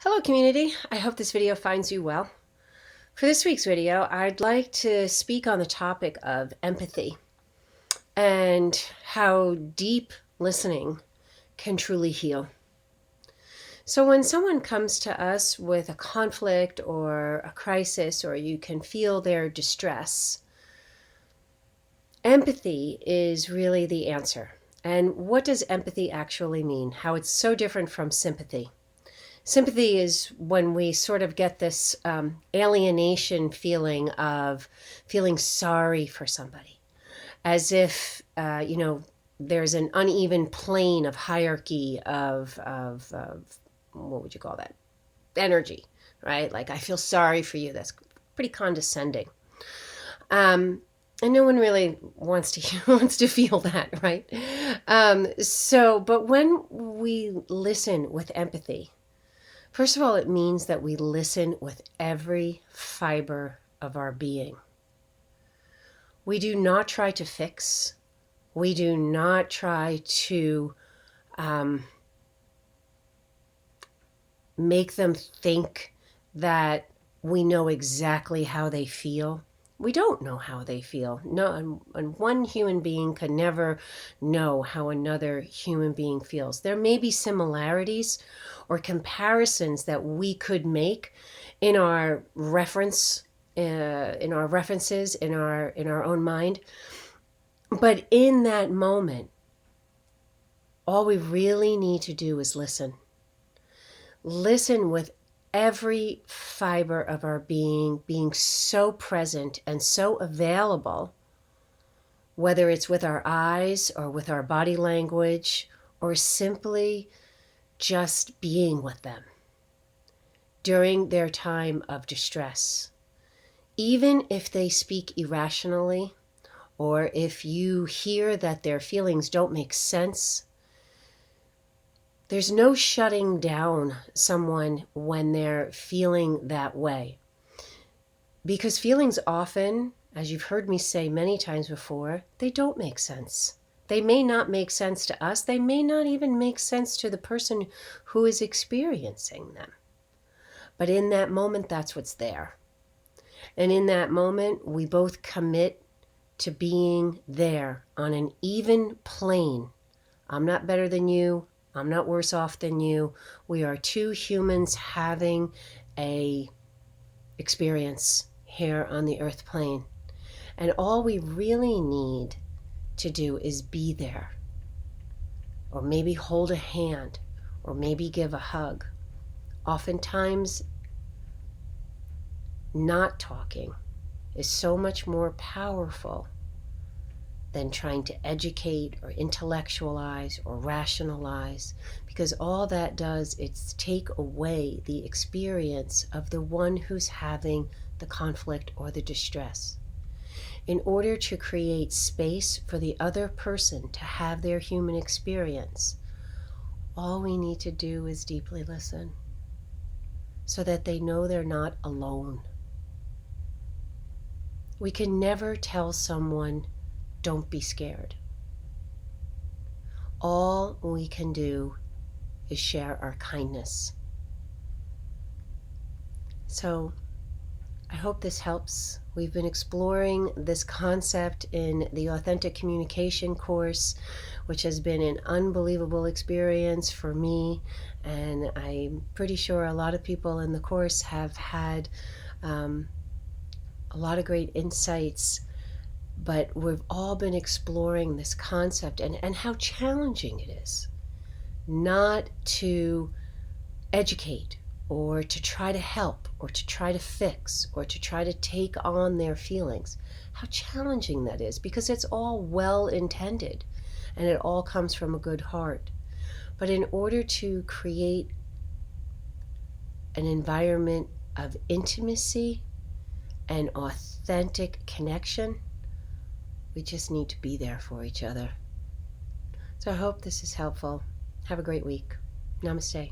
Hello community, I hope this video finds you well. For this week's video, I'd like to speak on the topic of empathy and how deep listening can truly heal. So when someone comes to us with a conflict or a crisis, or you can feel their distress, empathy is really the answer. And what does empathy actually mean? How it's so different from sympathy. Sympathy is when we sort of get this alienation feeling of feeling sorry for somebody, as if, there's an uneven plane of hierarchy of what would you call that? Energy, right? Like, I feel sorry for you. That's pretty condescending. And no one really wants to feel that, right? But when we listen with empathy, first of all, it means that we listen with every fiber of our being. We do not try to fix. We do not try to make them think that we know exactly how they feel. We don't know how they feel. No, and one human being can never know how another human being feels. There may be similarities or comparisons that we could make in our references, in our own mind. But in that moment, all we really need to do is listen. Listen with every fiber of our being so present and so available, whether it's with our eyes or with our body language or simply just being with them during their time of distress. Even if they speak irrationally, or if you hear that their feelings don't make sense, there's no shutting down someone when they're feeling that way. Because feelings often, as you've heard me say many times before, they don't make sense. They may not make sense to us. They may not even make sense to the person who is experiencing them. But in that moment, that's what's there. And in that moment, we both commit to being there on an even plane. I'm not better than you. I'm not worse off than you. We are two humans having a experience here on the earth plane. And all we really need to do is be there, or maybe hold a hand, or maybe give a hug. Oftentimes, not talking is so much more powerful than trying to educate or intellectualize or rationalize, because all that does is take away the experience of the one who's having the conflict or the distress. In order to create space for the other person to have their human experience, all we need to do is deeply listen so that they know they're not alone. We can never tell someone, don't be scared. All we can do is share our kindness. So I hope this helps. We've been exploring this concept in the Authentic Communication course, which has been an unbelievable experience for me, and I'm pretty sure a lot of people in the course have had a lot of great insights. But we've all been exploring this concept and how challenging it is not to educate or to try to help or to try to fix or to try to take on their feelings. How challenging that is, because it's all well intended and it all comes from a good heart. But in order to create an environment of intimacy and authentic connection, we just need to be there for each other. So I hope this is helpful. Have a great week. Namaste.